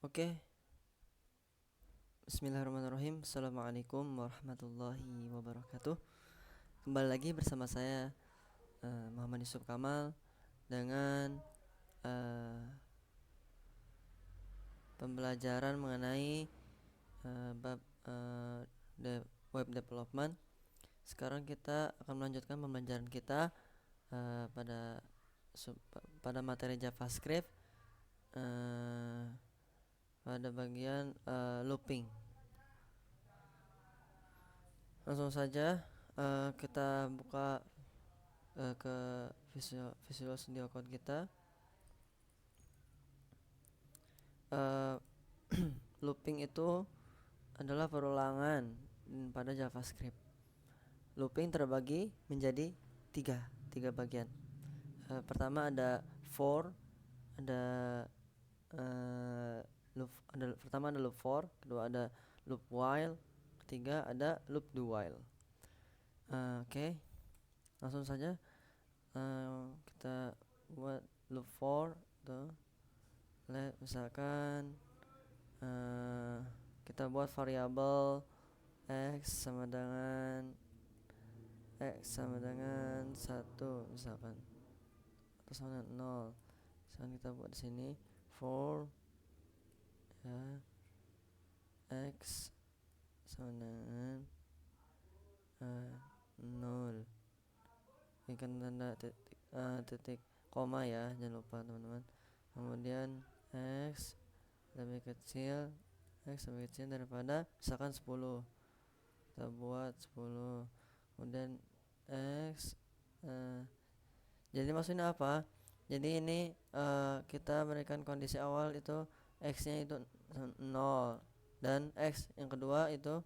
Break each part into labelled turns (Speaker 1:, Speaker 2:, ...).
Speaker 1: Oke, Bismillahirrahmanirrahim. Assalamualaikum warahmatullahi wabarakatuh. Kembali lagi bersama saya Muhammad Yusuf Kamal dengan pembelajaran mengenai bab web development. Sekarang kita akan melanjutkan pembelajaran kita pada materi JavaScript pada bagian looping. Langsung saja kita buka ke Visual Studio Code kita. Looping itu adalah perulangan pada JavaScript. Looping terbagi menjadi tiga bagian. Pertama ada for, pertama ada loop for, kedua ada loop while, ketiga ada loop do while. Oke. Langsung saja kita buat loop for tuh. Misalkan kita buat variabel x sama dengan 1 misalkan, atau sama dengan 0. Misalkan kita buat di sini for ya, x sama dengan 0. Ini kan tanda titik koma ya, jangan lupa teman-teman. Kemudian x lebih kecil daripada misalkan 10. Kita buat 10. Kemudian x jadi maksudnya apa? Jadi ini kita berikan kondisi awal itu x-nya itu 0 dan x yang kedua itu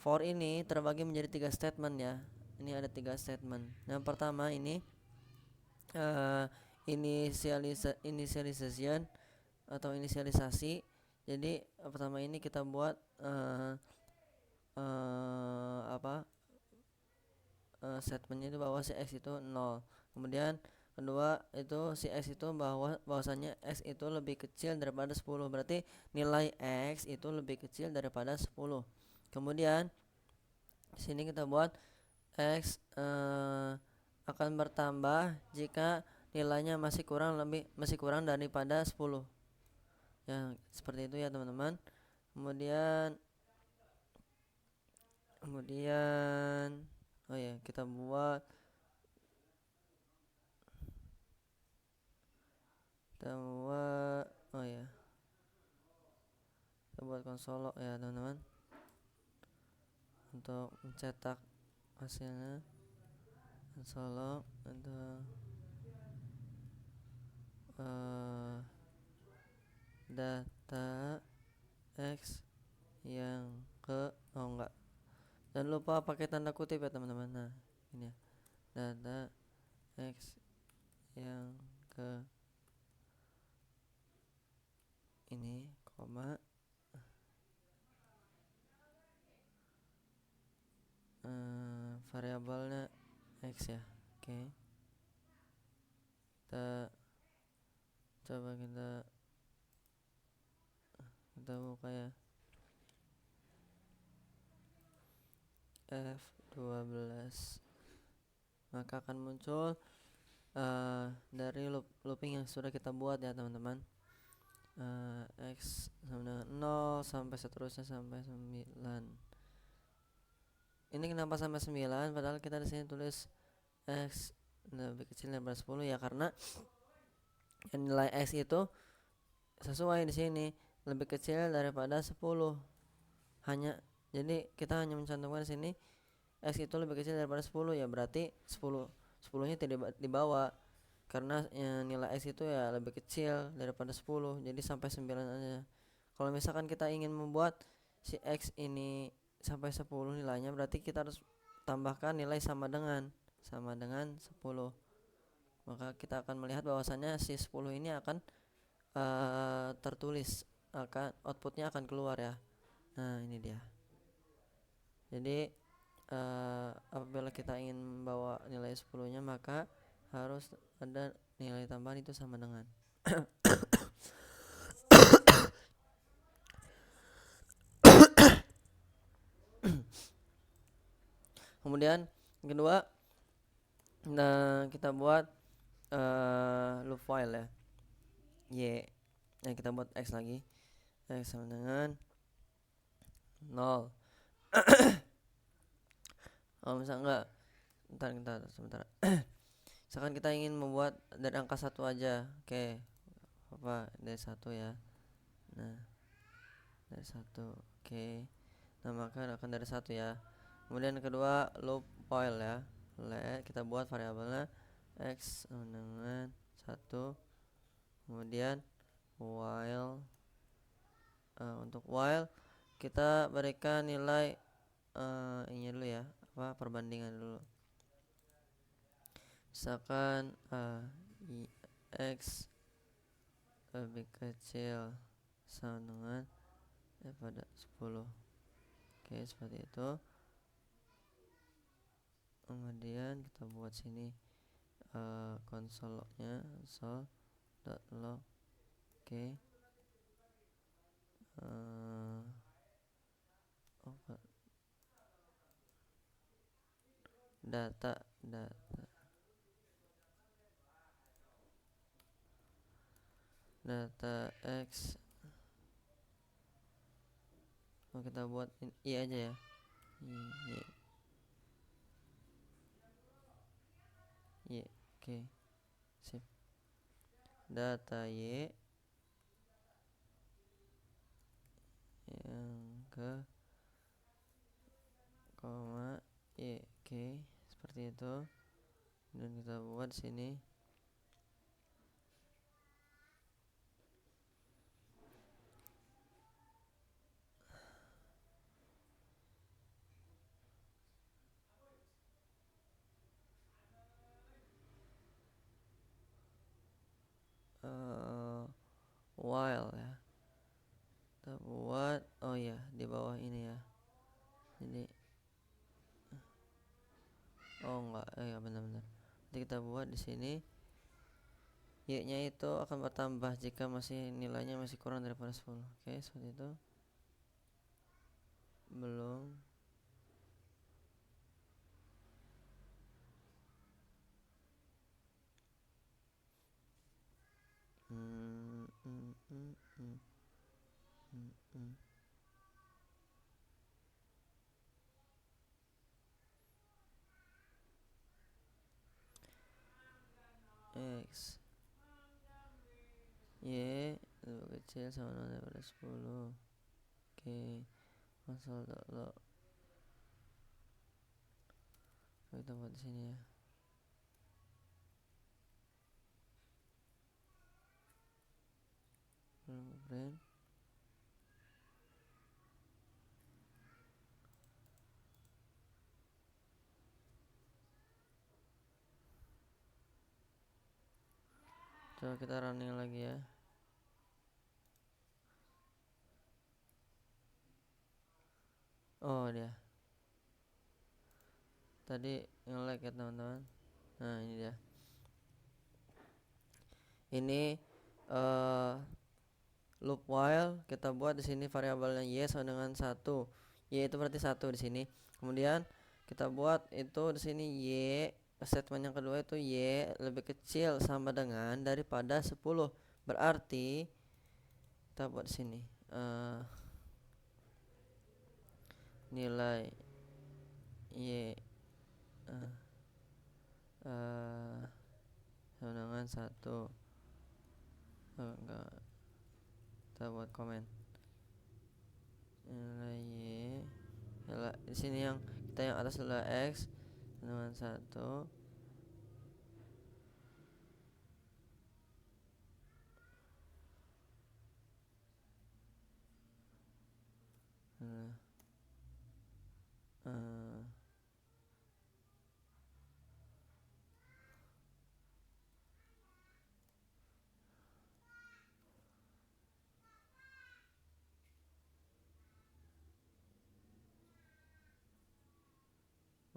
Speaker 1: for ini terbagi menjadi 3 statement ya. Ini ada 3 statement. Yang pertama ini initialization atau inisialisasi. Jadi pertama ini kita buat statementnya itu bahwa si x itu 0. Kemudian kedua itu si x itu bahwasanya x itu lebih kecil daripada 10. Berarti nilai x itu lebih kecil daripada 10. Kemudian sini kita buat x akan bertambah jika nilainya masih kurang daripada 10. Ya, seperti itu ya teman-teman. Kemudian kita buat kita buat konsol ya teman-teman, untuk mencetak hasilnya. Konsol untuk data x yang ke enggak, jangan lupa pakai tanda kutip ya teman-teman. Nah ini ya, data x yang ke ini koma variabelnya x ya. Oke. Kita coba kita buka ya, F12, maka akan muncul dari looping yang sudah kita buat ya teman-teman. X sama dengan 0 sampai seterusnya sampai 9. Ini kenapa sampai 9 padahal kita di sini tulis x lebih kecil daripada 10 ya, karena nilai x itu sesuai di sini lebih kecil daripada 10. Jadi kita hanya mencantumkan di sini x itu lebih kecil daripada 10 ya, berarti 10-nya tidak dibawa karena nilai x itu ya lebih kecil daripada 10. Jadi sampai 9 aja. Kalau misalkan kita ingin membuat si x ini sampai 10 nilainya, berarti kita harus tambahkan nilai sama dengan 10. Maka kita akan melihat bahwasannya si 10 ini akan tertulis, outputnya akan keluar ya. Nah ini dia. Jadi apabila kita ingin membawa nilai 10-nya, maka harus ada nilai tambahan itu sama dengan Kemudian yang kedua, nah kita buat loop while ya, y. Nah kita buat x lagi, x sama dengan 0. Oh misal enggak, bentar sebentar. Misalkan kita ingin membuat dari angka 1 aja, oke, apa dari 1 ya. Nah dari 1, oke. Nah maka akan dari 1 ya. Kemudian kedua loop while ya, let kita buat variabelnya x sama dengan 1. Kemudian while, untuk while kita berikan nilai ini dulu ya, apa perbandingan dulu. Misalkan x lebih kecil sama dengan daripada 10. Oke, seperti itu. Kemudian kita buat sini konsolnya, console.log. Oke. Data x. Oh, kita buat i aja ya. Y. Oke. Sip. Data y yang ke koma y. Oke, seperti itu. Dan kita buat sini while ya. Kita buat di bawah ini ya. Jadi enggak, ya benar-benar. Nanti kita buat di sini y-nya itu akan bertambah jika nilainya masih kurang daripada 10. Oke, seperti itu. Belum. X y lebih kecil sama daripada 10. Oke, console.log. Kita buat di sini ya. Print. Coba kita running lagi ya. Oh dia. Tadi nge-lag ya teman-teman. Nah ini dia. Ini loop while kita buat di sini variabelnya y sama dengan 1. Y itu berarti 1 di sini. Kemudian kita buat itu di sini y, statement yang kedua itu y lebih kecil sama dengan daripada 10. Berarti kita buat di sini nilai y sama dengan 1. Enggak, kita buat komen nilai y di sini yang kita yang atas adalah x dengan 1.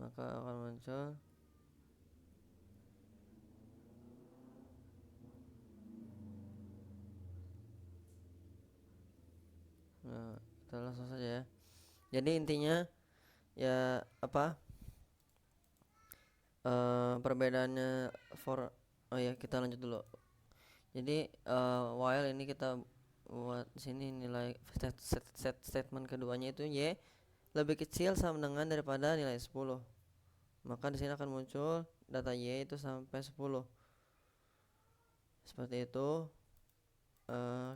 Speaker 1: Maka akan muncul kita langsung saja ya. Jadi intinya ya apa, perbedaannya oh ya, kita lanjut dulu. Jadi while ini kita buat sini nilai statement keduanya itu y lebih kecil sama dengan daripada nilai 10. Maka di sini akan muncul data y itu sampai 10. Seperti itu.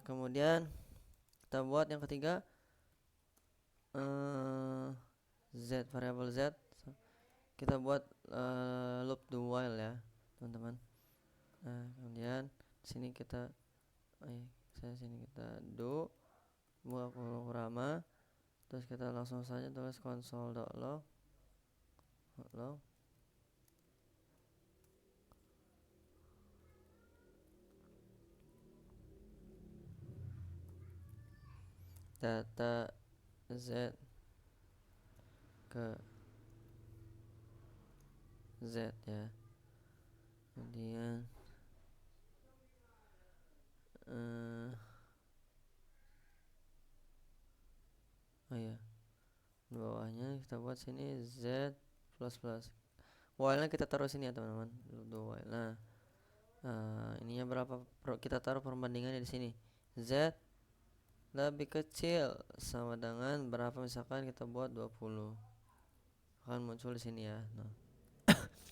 Speaker 1: Kemudian kita buat yang ketiga, z, variabel z. Kita buat loop do while ya, teman-teman. Kemudian sini kita sini kita do buat programa, terus kita langsung saja tulis console.log data z ke z ya. Kemudian di bawahnya kita buat sini z plus while-nya kita taruh sini ya teman-teman, do while. Nah, ininya berapa, kita taruh perbandingannya di sini. Z lebih kecil sama dengan berapa, misalkan kita buat 20, akan muncul di sini ya. Nah,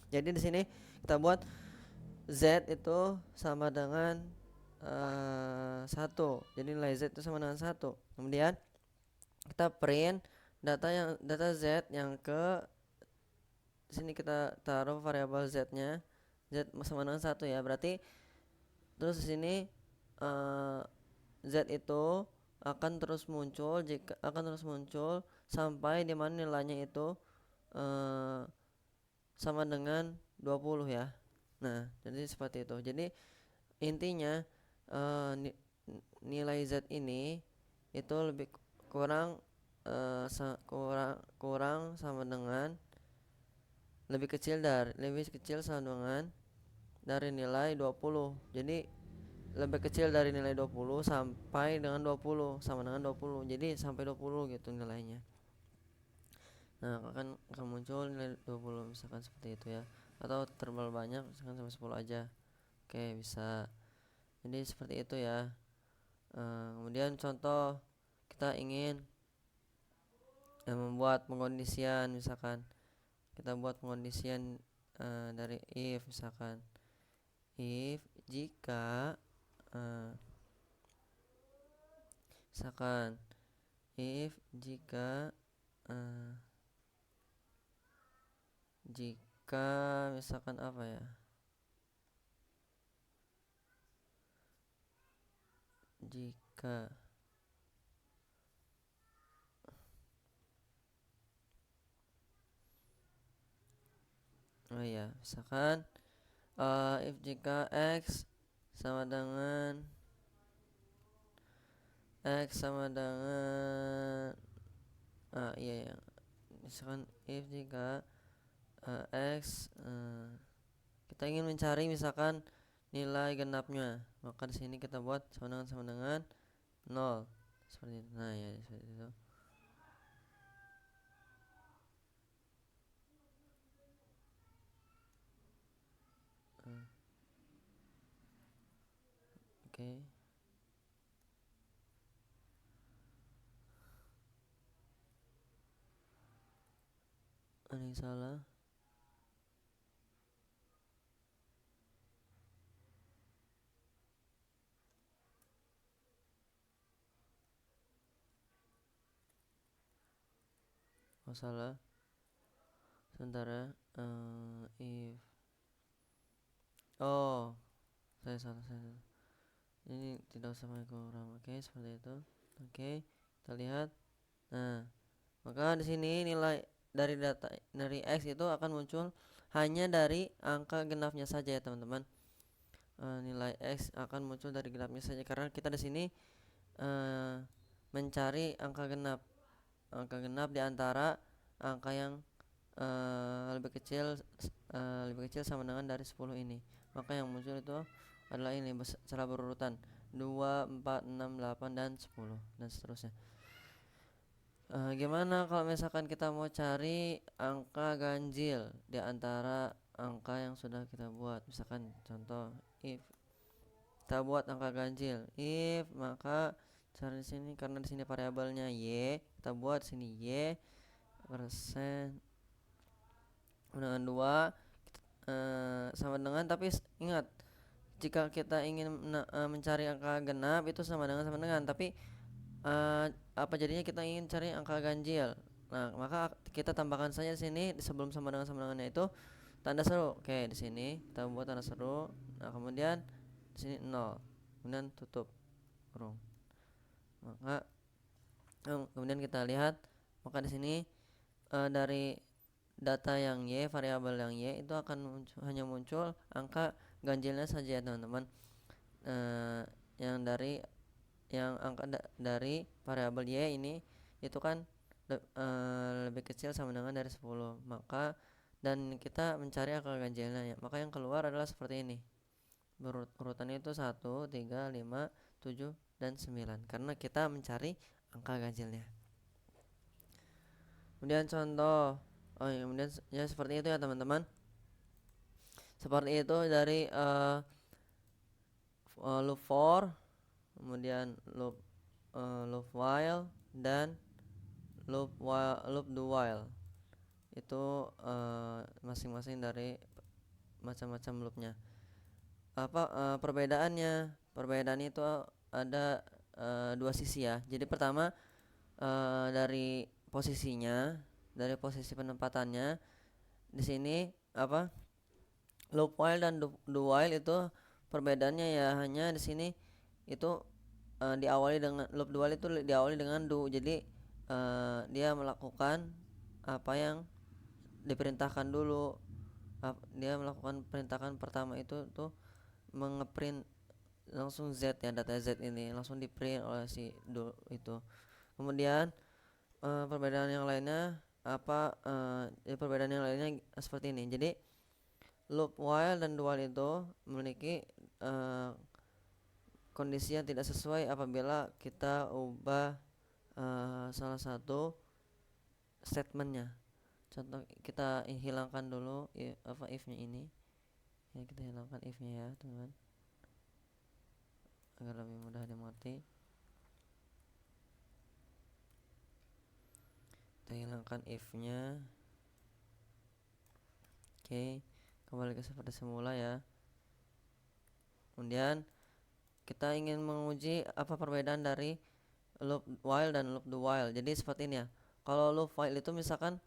Speaker 1: jadi di sini kita buat z itu sama dengan 1. Jadi nilai z itu sama dengan 1. Kemudian kita print data z yang ke sini, kita taruh variabel z-nya, z sama dengan 1 ya. Berarti terus di sini z itu akan terus muncul sampai di mana nilainya itu sama dengan 20 ya. Nah, jadi seperti itu. Jadi intinya nilai z ini itu lebih kurang sama dengan lebih kecil sama dengan dari nilai 20. Jadi lebih kecil dari nilai 20 sampai dengan 20 sama dengan 20. Jadi sampai 20 gitu nilainya. Nah, akan muncul nilai 20 misalkan seperti itu ya. Atau terlalu banyak misalkan sampai 10 aja. Oke, bisa. Jadi seperti itu ya. Kemudian contoh, kita ingin membuat pengkondisian, misalkan kita buat pengkondisian dari if, misalkan if jika misalkan if jika misalkan apa ya, jika misalkan if jika x sama dengan misalkan if jika x kita ingin mencari misalkan nilai genapnya, maka di sini kita buat sama dengan 0 seperti itu. Nah ya, seperti itu. Oke. Ada yang salah? Salah. Sebentar ya. If saya salah. Ini tidak usah pakai program. Oke, seperti itu. Oke, kita lihat. Nah, maka di sini nilai dari x itu akan muncul hanya dari angka genapnya saja ya teman-teman. Nilai x akan muncul dari genapnya saja karena kita di sini mencari angka genap di antara angka yang lebih kecil sama dengan dari 10 ini. Maka yang muncul itu adalah ini secara berurutan 2, 4, 6, 8 dan 10 dan seterusnya. Gimana kalau misalkan kita mau cari angka ganjil di antara angka yang sudah kita buat. Misalkan contoh if kita buat angka ganjil, if maka cari di sini, karena di sini variabelnya y, kita buat sini y persen dengan 2 sama dengan, tapi ingat jika kita ingin mencari angka genap itu sama dengan, tapi apa jadinya kita ingin cari angka ganjil. Nah, maka kita tambahkan saja di sini sebelum sama dengannya itu tanda seru. Oke, di sini kita buat tanda seru. Nah, kemudian di sini 0. Kemudian tutup kurung. Maka kemudian kita lihat, maka di sini dari data yang y, variabel yang y itu akan hanya muncul angka ganjilnya saja, teman-teman. Yang angka dari variabel y ini itu kan lebih kecil sama dengan dari 10. Maka dan kita mencari angka ganjilnya ya, maka yang keluar adalah seperti ini. Urutannya itu 1, 3, 5, 7 dan 9 karena kita mencari angka ganjilnya. Kemudian contoh kemudian ya seperti itu ya, teman-teman. Seperti itu dari loop for, kemudian loop while dan loop do while. Itu masing-masing dari macam-macam loopnya. Apa perbedaannya? Perbedaan itu ada dua sisi ya. Jadi pertama dari posisinya, dari posisi penempatannya. Di sini apa? Loop while dan do while itu perbedaannya ya hanya di sini itu diawali dengan loop do while itu diawali dengan do. Jadi dia melakukan apa yang diperintahkan dulu. Dia melakukan perintahkan pertama itu tuh mengeprint langsung Z ya, data Z ini langsung diprint oleh si do itu. Kemudian perbedaan yang lainnya perbedaan yang lainnya seperti ini. Jadi loop while dan do while itu memiliki kondisi yang tidak sesuai apabila kita ubah salah satu statementnya. Contoh kita hilangkan dulu if-nya ini ya, kita hilangkan if-nya ya, teman-teman, agar lebih mudah dimengerti. Kita hilangkan if-nya. Oke, kembali ke seperti semula ya. Kemudian kita ingin menguji apa perbedaan dari loop while dan loop do while. Jadi seperti ini ya. Kalau loop while itu misalkan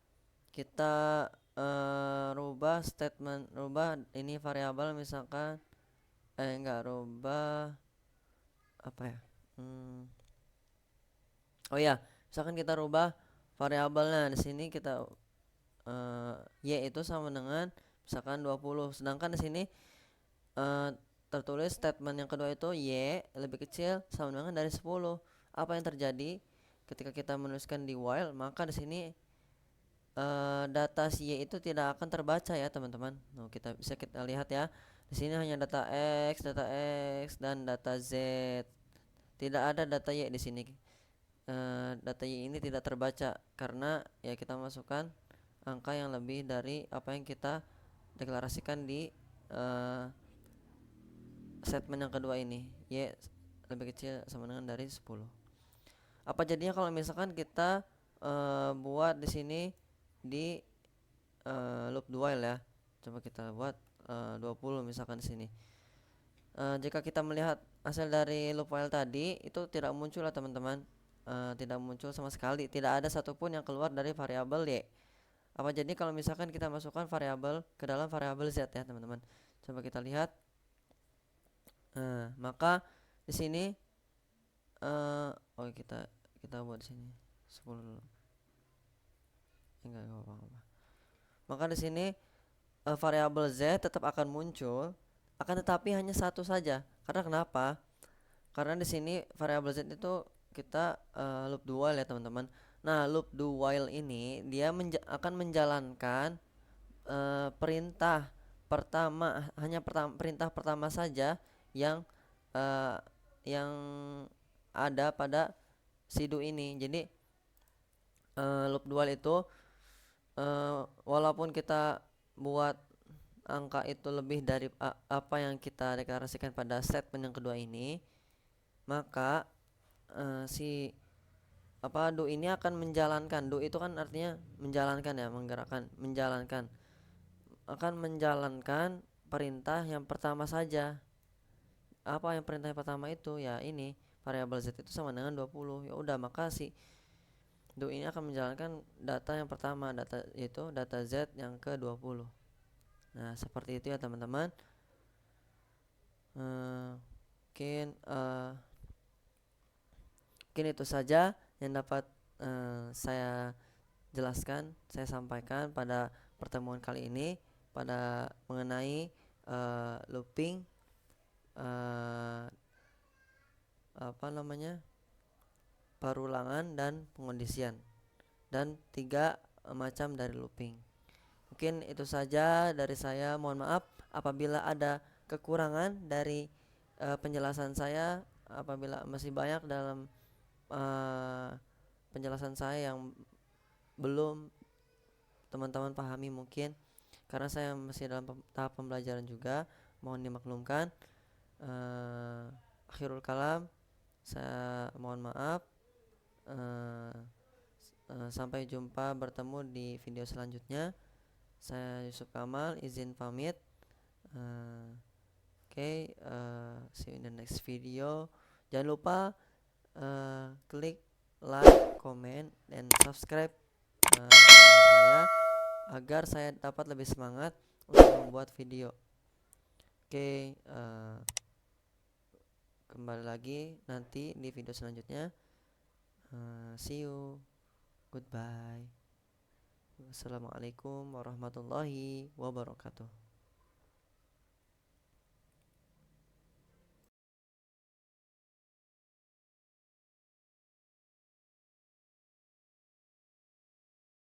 Speaker 1: kita rubah statement, rubah ini variabel misalkan enggak rubah apa ya? Oh ya, misalkan kita rubah variabelnya di sini kita y itu sama dengan misalkan 20. Sedangkan di sini tertulis statement yang kedua itu y lebih kecil sama dengan dari 10. Apa yang terjadi ketika kita menuliskan di while? Maka di sini data si y itu tidak akan terbaca ya, teman-teman. Nah, kita lihat ya. Di sini hanya data x dan data z. Tidak ada data y di sini. Data y ini tidak terbaca karena ya kita masukkan angka yang lebih dari apa yang kita deklarasikan di statement yang kedua ini, y lebih kecil sama dengan dari 10. Apa jadinya kalau misalkan kita buat di sini di loop do while ya. Coba kita buat 20 misalkan di sini. Jika kita melihat hasil dari loop while tadi itu tidak muncul lah, teman-teman. Tidak muncul sama sekali, tidak ada satupun yang keluar dari variabel y. Apa jadi kalau misalkan kita masukkan variabel ke dalam variabel z ya, teman-teman. Coba kita lihat. Maka di sini kita buat di sini 10 dulu. Enggak apa-apa. Maka di sini variabel z tetap akan muncul, akan tetapi hanya satu saja. Karena kenapa? Karena di sini variabel z itu kita loop do while ya, teman-teman. Nah, loop do while ini dia akan menjalankan perintah pertama, hanya perintah pertama saja yang ada pada si do ini. Jadi loop do while itu walaupun kita buat angka itu lebih dari apa yang kita deklarasikan pada statement yang kedua ini, maka si do ini akan menjalankan. Do itu kan artinya menjalankan ya, menggerakkan, menjalankan, akan menjalankan perintah yang pertama saja. Apa yang perintah yang pertama itu? Ya ini, variabel z itu sama dengan 20. Ya udah, maka si do ini akan menjalankan data yang pertama, data yaitu data z yang ke 20. Nah, seperti itu ya teman-teman. Mungkin itu saja yang dapat saya jelaskan, saya sampaikan pada pertemuan kali ini pada mengenai looping, perulangan dan pengondisian, dan 3 macam dari looping. Mungkin itu saja dari saya. Mohon maaf apabila ada kekurangan dari penjelasan saya, apabila masih banyak dalam penjelasan saya yang belum teman-teman pahami, mungkin karena saya masih dalam tahap pembelajaran juga, mohon dimaklumkan. Akhirul kalam, saya mohon maaf. Sampai jumpa, bertemu di video selanjutnya. Saya Yusuf Kamal, izin pamit. See you in the next video. Jangan lupa klik like, comment, dan subscribe channel saya agar saya dapat lebih semangat untuk membuat video. Kembali lagi nanti di video selanjutnya. See you. Goodbye. Wassalamualaikum warahmatullahi wabarakatuh.